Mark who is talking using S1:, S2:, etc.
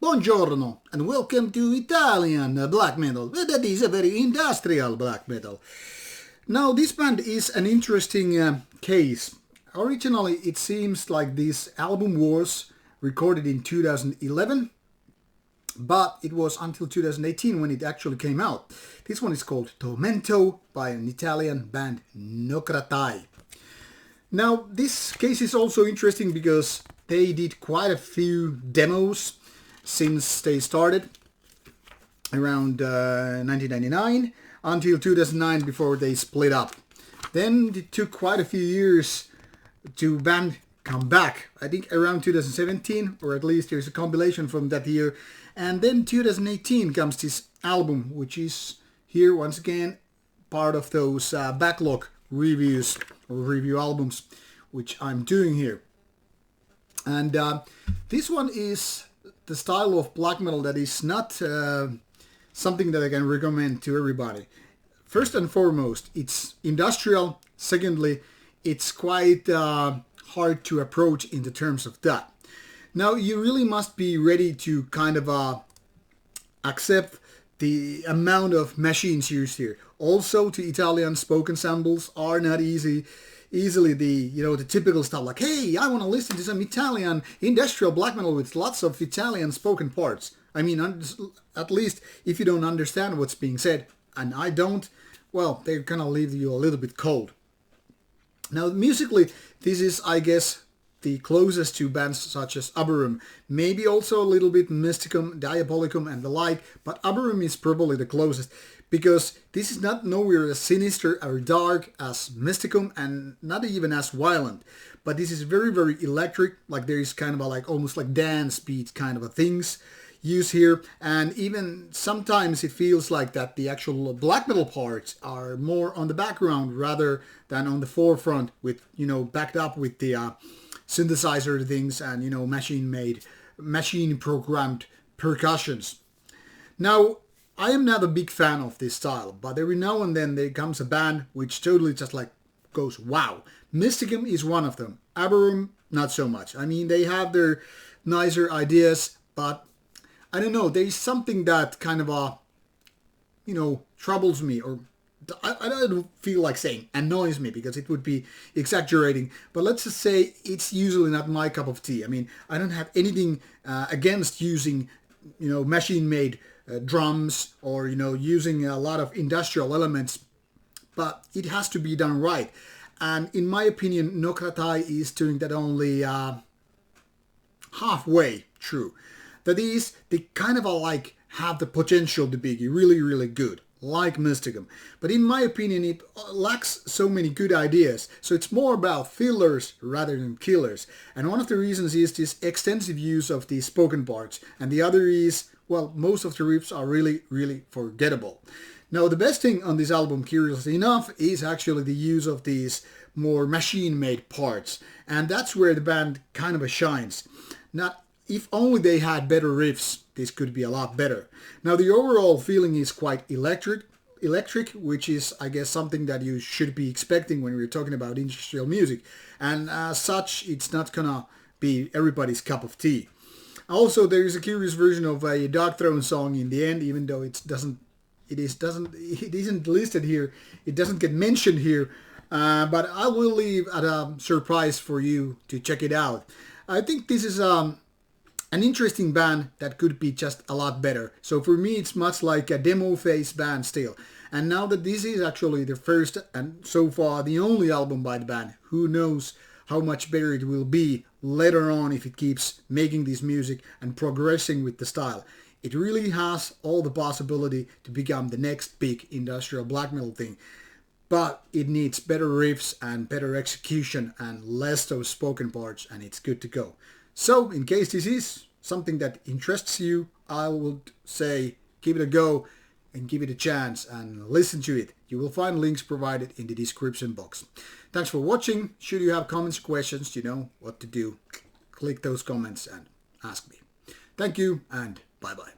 S1: Buongiorno and welcome to Italian black metal. That is a very industrial black metal. Now this band is an interesting case. Originally it seems like this album was recorded in 2011, but it was until 2018 when it actually came out. This one is called Tormento by an Italian band Nocratai. Now this case is also interesting because they did quite a few demos since they started around 1999 until 2009 before they split up. Then it took quite a few years to band come back. I think around 2017, or at least there's a compilation from that year. And then 2018 comes this album, which is here once again part of those backlog reviews or review albums which I'm doing here. And this one is the style of black metal that is not something that I can recommend to everybody. First and foremost, it's industrial. Secondly, it's quite hard to approach in the terms of that. Now, you really must be ready to kind of accept the amount of machines used here. Also, the Italian spoken samples are not easily the typical stuff like, hey, I want to listen to some Italian industrial black metal with lots of Italian spoken parts. I mean, at least if you don't understand what's being said, and I don't, well, they're gonna leave you a little bit cold. Now, musically, this is, I guess, the closest to bands such as Aberum. Maybe also a little bit Mysticum, Diabolicum and the like, but Aberum is probably the closest, because this is not nowhere as sinister or dark as Mysticum and not even as violent. But this is very, very electric, like there is kind of a almost like dance beats kind of a things used here. And even sometimes it feels like that the actual black metal parts are more on the background rather than on the forefront with, backed up with the synthesizer things and, machine programmed percussions. Now, I am not a big fan of this style, but every now and then there comes a band which totally just goes, wow. Mysticum is one of them. Aberum, not so much. I mean, they have their nicer ideas, but I don't know, there is something that kind of, troubles me, or I don't feel like saying annoys me because it would be exaggerating, but let's just say it's usually not my cup of tea. I mean, I don't have anything against using, machine-made drums or using a lot of industrial elements, but it has to be done right. And in my opinion, Nocratai is doing that only halfway true. That is, they kind of have the potential to be really, really good, like Mysticum. But in my opinion, it lacks so many good ideas. So it's more about fillers rather than killers. And one of the reasons is this extensive use of the spoken parts. And the other is, well, most of the riffs are really, really forgettable. Now, the best thing on this album, curiously enough, is actually the use of these more machine-made parts. And that's where the band kind of shines. If only they had better riffs, this could be a lot better. Now, the overall feeling is quite electric, which is, I guess, something that you should be expecting when we're talking about industrial music. And as such, it's not gonna be everybody's cup of tea. Also, there is a curious version of a Dark Throne song in the end, even though it isn't listed here. It doesn't get mentioned here, but I will leave at a surprise for you to check it out. I think this is an interesting band that could be just a lot better. So for me, it's much like a demo phase band still. And now that this is actually the first and so far the only album by the band, who knows how much better it will be later on if it keeps making this music and progressing with the style. It really has all the possibility to become the next big industrial black metal thing. But it needs better riffs and better execution and less those spoken parts, and it's good to go. So, in case this is something that interests you, I would say give it a go and give it a chance and listen to it. You will find links provided in the description box. Thanks for watching. Should you have comments or questions, you know what to do. Click those comments and ask me. Thank you and bye-bye.